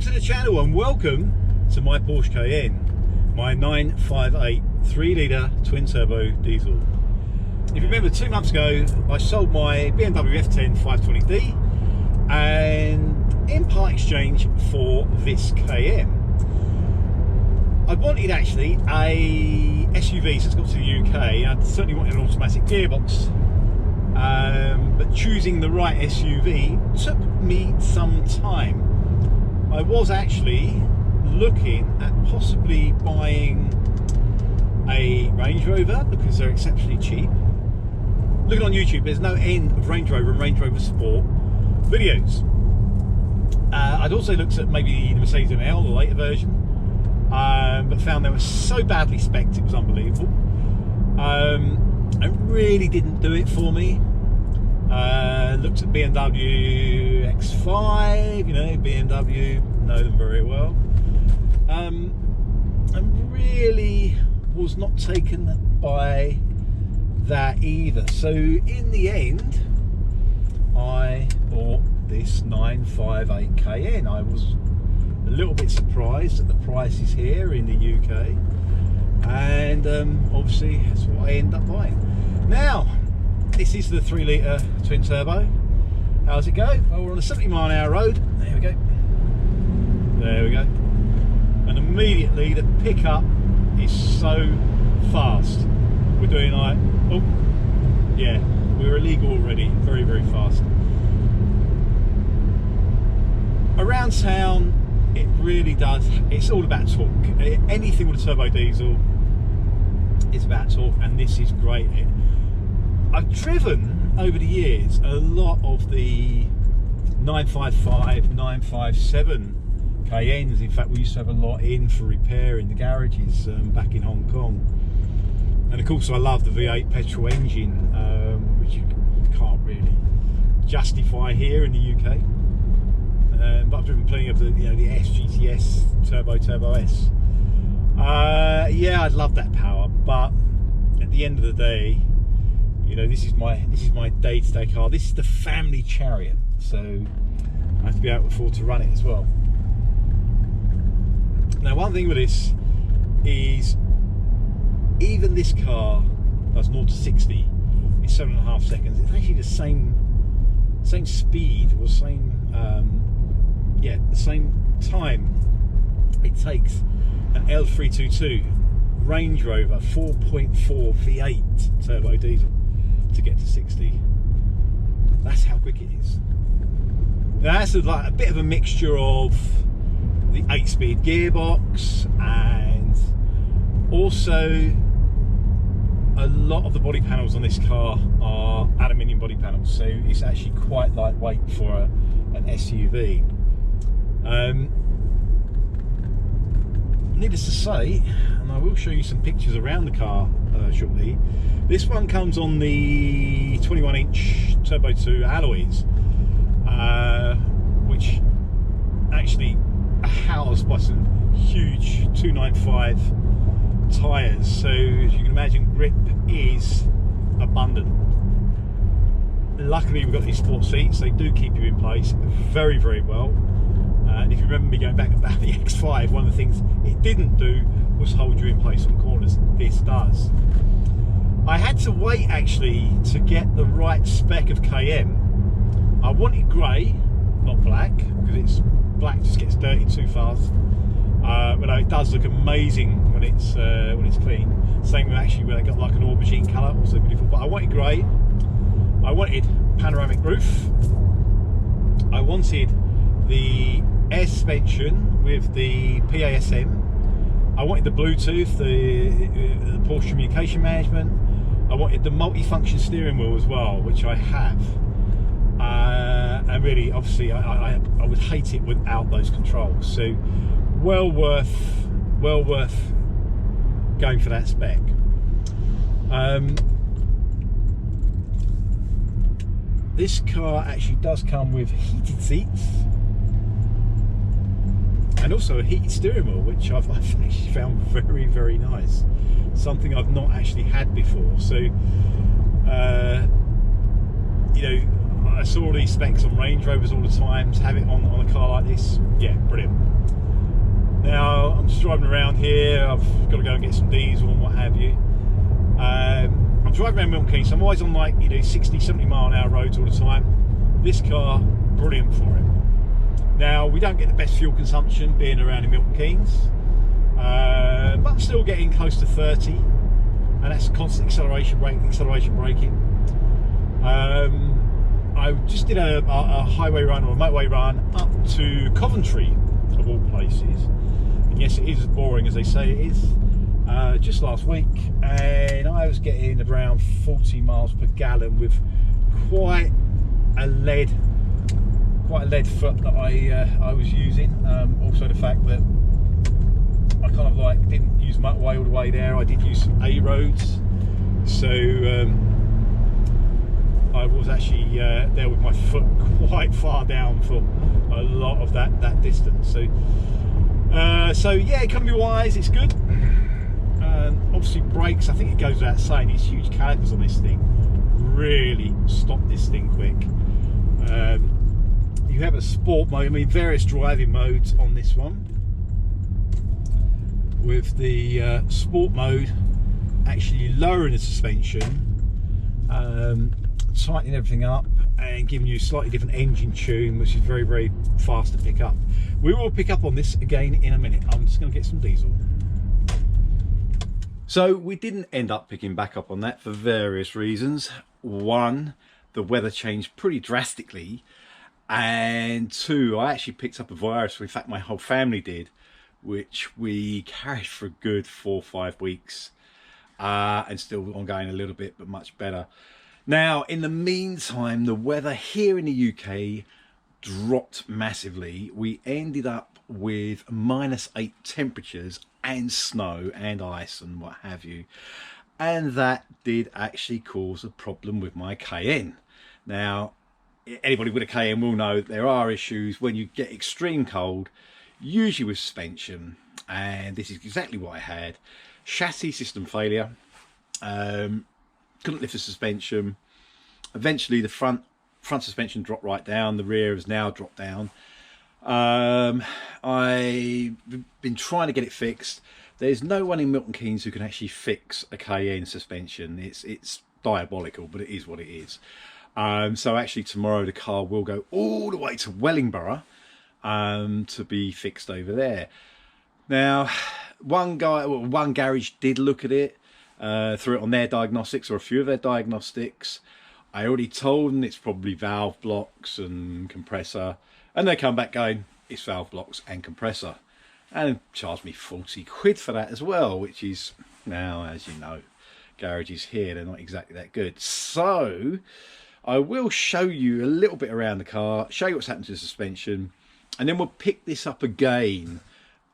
to the channel and welcome to my Porsche Cayenne, my 958 3-litre twin-turbo diesel. If you remember, 2 months ago I sold my BMW F10 520D and in part exchange for this Cayenne. I wanted actually a SUV since I got to the UK. I certainly wanted an automatic gearbox, but choosing the right SUV took me some time. I was actually looking at possibly buying a Range Rover because they're exceptionally cheap. Looking on YouTube, there's no end of Range Rover and Range Rover Sport videos. I'd also looked at maybe the Mercedes ML, the later version, but found they were so badly spec'd it was unbelievable. It really didn't do it for me. Looked at BMW X5, you know, BMW, know them very well. And really was not taken by that either. So in the end, I bought this 958 Cayenne. I was a little bit surprised at the prices here in the UK, and obviously that's what I end up buying. Now, this is the 3-litre twin turbo. How's it go? Well, we're on a 70-mile-an-hour road. There we go. There we go. And immediately the pickup is so fast. We're doing like, oh, yeah, we're illegal already. Very, very fast. Around town, it really does. It's all about torque. Anything with a turbo diesel is about torque, and this is great. I've driven over the years a lot of the 955, 957 Cayennes. In fact, we used to have a lot in for repair in the garages back in Hong Kong. And of course, I love the V8 petrol engine, which you can't really justify here in the UK. But I've driven plenty of the, you know, the S, GTS, Turbo S. Yeah, I love that power, but at the end of the day, you know, this is my day-to-day car. This is the family chariot, so I have to be able to afford to run it as well. Now, one thing with this is, even this car does 0 to 60 in 7.5 seconds. It's actually the same speed, or same yeah, the same time it takes an L322 Range Rover 4.4 V8 turbo diesel to get to 60. That's how quick it is. Now, that's like a bit of a mixture of the 8-speed gearbox, and also a lot of the body panels on this car are aluminium body panels, so it's actually quite lightweight for an SUV. Needless to say, and I will show you some pictures around the car shortly, this one comes on the 21-inch Turbo 2 alloys, which actually are housed by some huge 295 tyres, so as you can imagine, grip is abundant. Luckily, we've got these sport seats. They do keep you in place very, very well. And if you remember me going back about the X5, one of the things it didn't do was hold you in place on corners. This does. I had to wait actually to get the right spec of Cayenne. I wanted grey, not black, because it's black just gets dirty too fast. But it does look amazing when it's clean. Same with actually when I got like an aubergine colour, also beautiful. But I wanted grey. I wanted panoramic roof. I wanted the air suspension with the PASM. I wanted the Bluetooth, the Porsche communication management. I wanted the multi-function steering wheel as well, which I have. And really, obviously, I would hate it without those controls. So, well worth going for that spec. This car actually does come with heated seats and also a heated steering wheel, which I've actually found very, very nice. Something I've not actually had before. So, you know, I saw these specs on Range Rovers all the time. To have it on a car like this, yeah, brilliant. Now I'm just driving around here. I've got to go and get some diesel and what have you. I'm driving around Milton Keynes, so I'm always on like 60, 70 mile an hour roads all the time. This car, brilliant for it. Now we don't get the best fuel consumption being around in Milton Keynes, but I'm still getting close to 30, and that's constant acceleration braking. I just did a highway run or a motorway run up to Coventry, of all places. And yes, it is as boring as they say it is. Just last week, and I was getting around 40 miles per gallon with quite a lead foot that I was using. Also the fact that I kind of like didn't use motorway all the way there. I did use some A roads, so I was actually there with my foot quite far down for a lot of that distance. So yeah, economy wise, it's good. Obviously brakes, I think it goes without saying, these huge calipers on this thing really stop this thing quick. You have a sport mode, I mean various driving modes on this one. With the sport mode actually lowering the suspension, tightening everything up and giving you a slightly different engine tune, which is very, very fast to pick up. We will pick up on this again in a minute. I'm just going to get some diesel. So we didn't end up picking back up on that for various reasons. One, the weather changed pretty drastically, and two, I actually picked up a virus. In fact, my whole family did, which we carried for a good 4 or 5 weeks, and still ongoing a little bit, but much better. Now, in the meantime, the weather here in the UK dropped massively. We ended up with -8 temperatures and snow and ice and what have you, and that did actually cause a problem with my Cayenne. Now, anybody with a Cayenne will know there are issues when you get extreme cold, usually with suspension, and this is exactly what I had. Chassis system failure, couldn't lift the suspension. Eventually the front suspension dropped right down, the rear has now dropped down. I've been trying to get it fixed. There's no one in Milton Keynes who can actually fix a Cayenne suspension. It's diabolical, but it is what it is. So actually tomorrow the car will go all the way to Wellingborough to be fixed over there. Now, one garage did look at it, threw it on their diagnostics, or a few of their diagnostics. I already told them it's probably valve blocks and compressor, and they come back going, it's valve blocks and compressor, and charged me 40 quid for that as well, which is, now, as you know, garages here, they're not exactly that good. So I will show you a little bit around the car, show you what's happened to the suspension, and then we'll pick this up again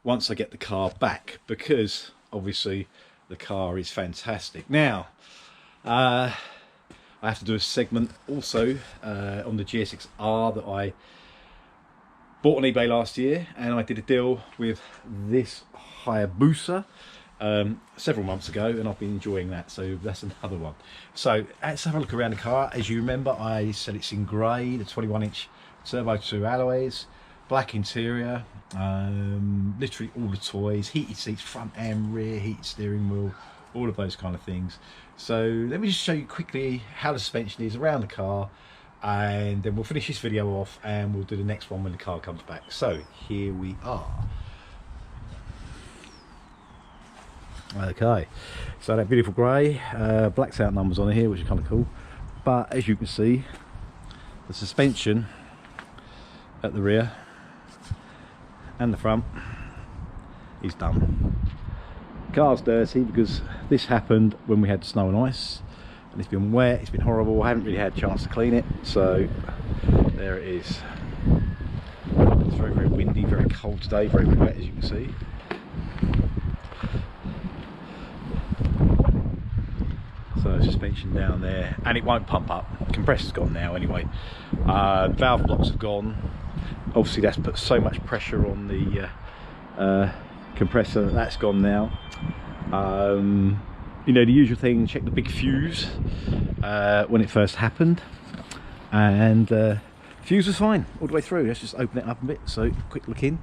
once I get the car back, because obviously the car is fantastic. Now, I have to do a segment also on the GSX-R that I bought on eBay last year, and I did a deal with this Hayabusa several months ago, and I've been enjoying that, so that's another one. So let's have a look around the car. As you remember, I said it's in grey, the 21-inch Turbo 2 alloys, black interior, literally all the toys, heated seats, front and rear, heated steering wheel, all of those kind of things. So let me just show you quickly how the suspension is around the car, and then we'll finish this video off and we'll do the next one when the car comes back. So here we are. Okay, so that beautiful grey, blacked out numbers on here, which is kind of cool, but as you can see, the suspension at the rear and the front is done. Car's dirty because this happened when we had snow and ice, and it's been wet, it's been horrible. I haven't really had a chance to clean it, so there it is. It's very, very windy, very cold today, very wet, as you can see. So suspension down there, and it won't pump up. Compressor's gone now anyway. Valve blocks have gone. Obviously that's put so much pressure on the compressor that that's gone now. You know, the usual thing, check the big fuse when it first happened. and fuse was fine all the way through. Let's just open it up a bit. So quick look in.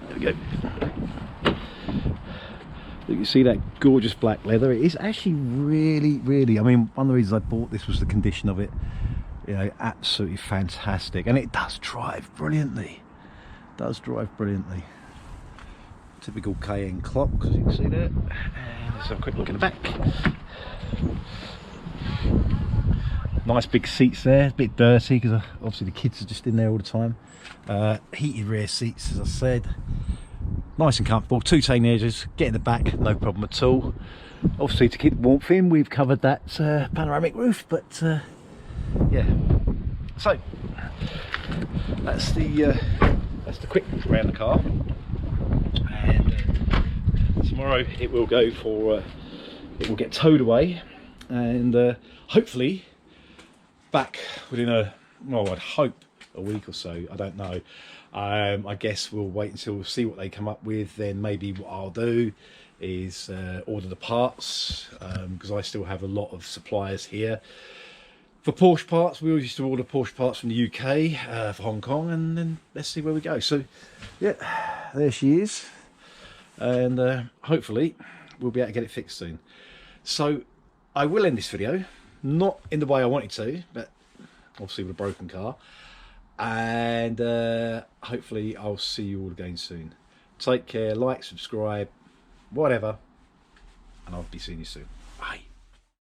There we go. You can see that gorgeous black leather. It is actually really, I mean, one of the reasons I bought this was the condition of it. You know, absolutely fantastic, and it does drive brilliantly. Typical Cayenne clock, as you can see there. And let's have a quick look in the back. Nice big seats there, a bit dirty because obviously the kids are just in there all the time. Heated rear seats, as I said. Nice and comfortable, 2 teenagers, get in the back, no problem at all. Obviously to keep the warmth in, we've covered that panoramic roof, but yeah. So that's the quick around the car, and tomorrow it will go for it will get towed away, and hopefully back within I'd hope a week or so. I don't know. I guess we'll wait until we see what they come up with. Then maybe what I'll do is order the parts, because I still have a lot of suppliers here for Porsche parts. We always used to order Porsche parts from the UK for Hong Kong, and then let's see where we go. So yeah, there she is, and hopefully we'll be able to get it fixed soon. So I will end this video, not in the way I wanted to, but obviously with a broken car, and hopefully I'll see you all again soon. Take care, like, subscribe, whatever, and I'll be seeing you soon.